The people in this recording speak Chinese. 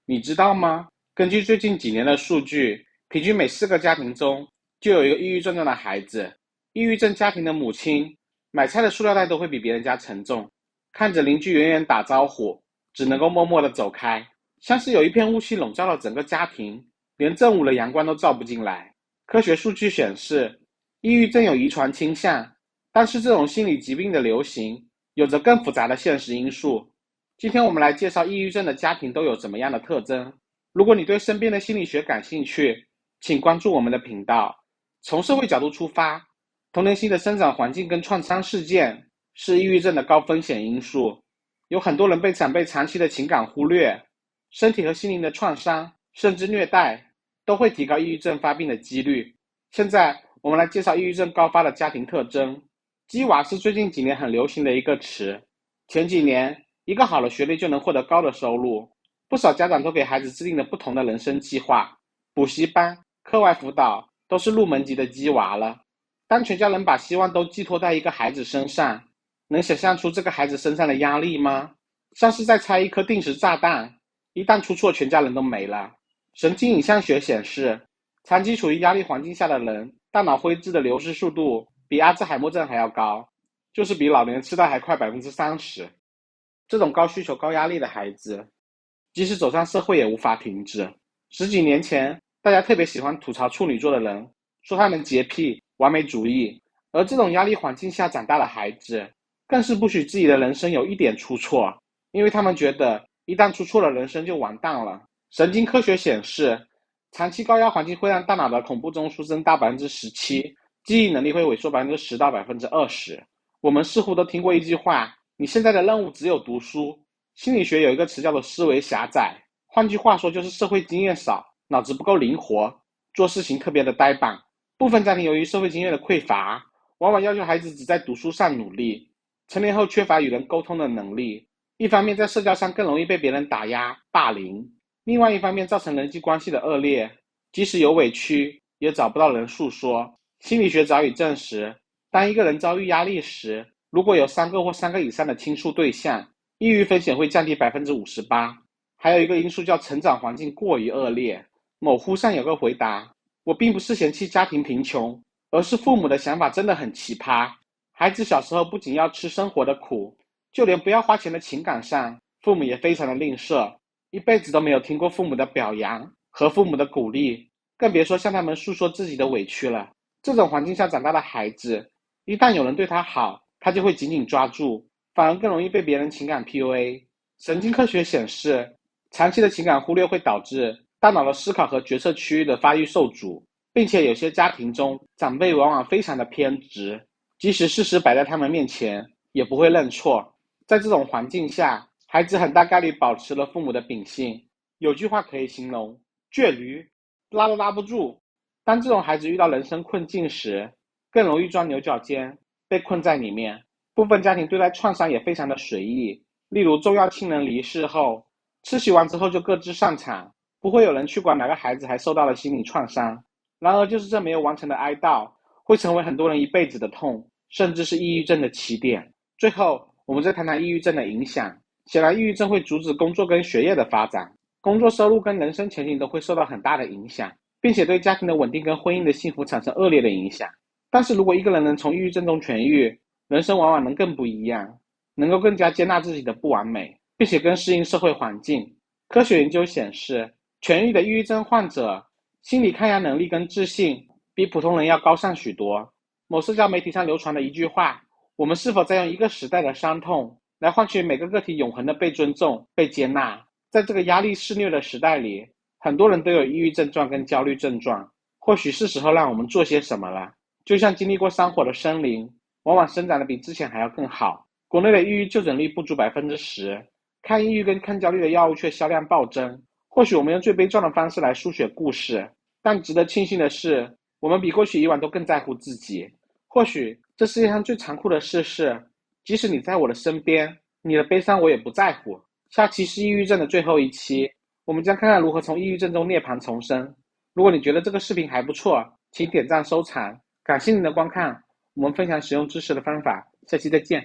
你知道吗？根据最近几年的数据，平均每4个家庭中就有一个抑郁症状的孩子。抑郁症家庭的母亲买菜的塑料袋都会比别人家沉重，看着邻居远远打招呼，只能够默默地走开，像是有一片雾气笼罩了整个家庭，连正午的阳光都照不进来。科学数据显示，抑郁症有遗传倾向，但是这种心理疾病的流行有着更复杂的现实因素。今天我们来介绍抑郁症的家庭都有怎么样的特征。如果你对身边的心理学感兴趣，请关注我们的频道。从社会角度出发，童年期的生长环境跟创伤事件是抑郁症的高风险因素。有很多人被长辈长期的情感忽略，身体和心灵的创伤，甚至虐待，都会提高抑郁症发病的几率。现在我们来介绍抑郁症高发的家庭特征。鸡娃是最近几年很流行的一个词。前几年，一个好的学历就能获得高的收入，不少家长都给孩子制定了不同的人生计划，补习班、课外辅导都是入门级的鸡娃了。当全家人把希望都寄托在一个孩子身上，能想象出这个孩子身上的压力吗？像是在拆一颗定时炸弹，一旦出错，全家人都没了。神经影像学显示，长期处于压力环境下的人，大脑灰质的流失速度比阿兹海默症还要高，就是比老年痴呆还快30%。这种高需求、高压力的孩子，即使走上社会也无法停止。十几年前，大家特别喜欢吐槽处女座的人，说他们洁癖、完美主义，而这种压力环境下长大的孩子，更是不许自己的人生有一点出错，因为他们觉得一旦出错了，人生就完蛋了。神经科学显示，长期高压环境会让大脑的恐怖中枢增大17%，记忆能力会萎缩10%到20%。我们似乎都听过一句话，你现在的任务只有读书。心理学有一个词叫做思维狭窄，换句话说就是社会经验少，脑子不够灵活，做事情特别的呆板。部分家庭由于社会经验的匮乏，往往要求孩子只在读书上努力，成年后缺乏与人沟通的能力，一方面在社交上更容易被别人打压霸凌，另外一方面造成人际关系的恶劣，即使有委屈也找不到人诉说。心理学早已证实，当一个人遭遇压力时，如果有3个或3个以上的倾诉对象，抑郁风险会降低58%。还有一个因素叫成长环境过于恶劣。某乎上有个回答，我并不是嫌弃家庭贫穷，而是父母的想法真的很奇葩。孩子小时候不仅要吃生活的苦，就连不要花钱的情感上，父母也非常的吝啬，一辈子都没有听过父母的表扬和父母的鼓励，更别说向他们诉说自己的委屈了。这种环境下长大的孩子，一旦有人对他好，他就会紧紧抓住，反而更容易被别人情感 PUA。神经科学显示，长期的情感忽略会导致大脑的思考和决策区域的发育受阻，并且有些家庭中，长辈往往非常的偏执，即使事实摆在他们面前，也不会认错。在这种环境下，孩子很大概率保持了父母的秉性。有句话可以形容，倔驴拉都拉不住。当这种孩子遇到人生困境时，更容易钻牛角尖，被困在里面。部分家庭对待创伤也非常的随意，例如重要亲人离世后，吃席完之后就各自上场，不会有人去管哪个孩子还受到了心理创伤。然而就是这没有完成的哀悼，会成为很多人一辈子的痛，甚至是抑郁症的起点。最后我们再谈谈抑郁症的影响。显然抑郁症会阻止工作跟学业的发展，工作收入跟人生前景都会受到很大的影响，并且对家庭的稳定跟婚姻的幸福产生恶劣的影响。但是如果一个人能从抑郁症中痊愈，人生往往能更不一样，能够更加接纳自己的不完美，并且更适应社会环境。科学研究显示，痊愈的抑郁症患者心理抗压能力跟自信比普通人要高上许多。某社交媒体上流传的一句话，我们是否在用一个时代的伤痛来换取每个个体永恒的被尊重、被接纳？在这个压力肆虐的时代里，很多人都有抑郁症状跟焦虑症状，或许是时候让我们做些什么了。就像经历过山火的森林，往往生长得比之前还要更好。国内的抑郁就诊率不足10%，抗抑郁跟抗焦虑的药物却销量暴增。或许我们用最悲壮的方式来书写故事，但值得庆幸的是，我们比过去以往都更在乎自己。或许这世界上最残酷的事是，即使你在我的身边，你的悲伤我也不在乎。下期是抑郁症的最后一期，我们将看看如何从抑郁症中涅槃重生。如果你觉得这个视频还不错，请点赞收藏。感谢您的观看，我们分享实用知识的方法，下期再见。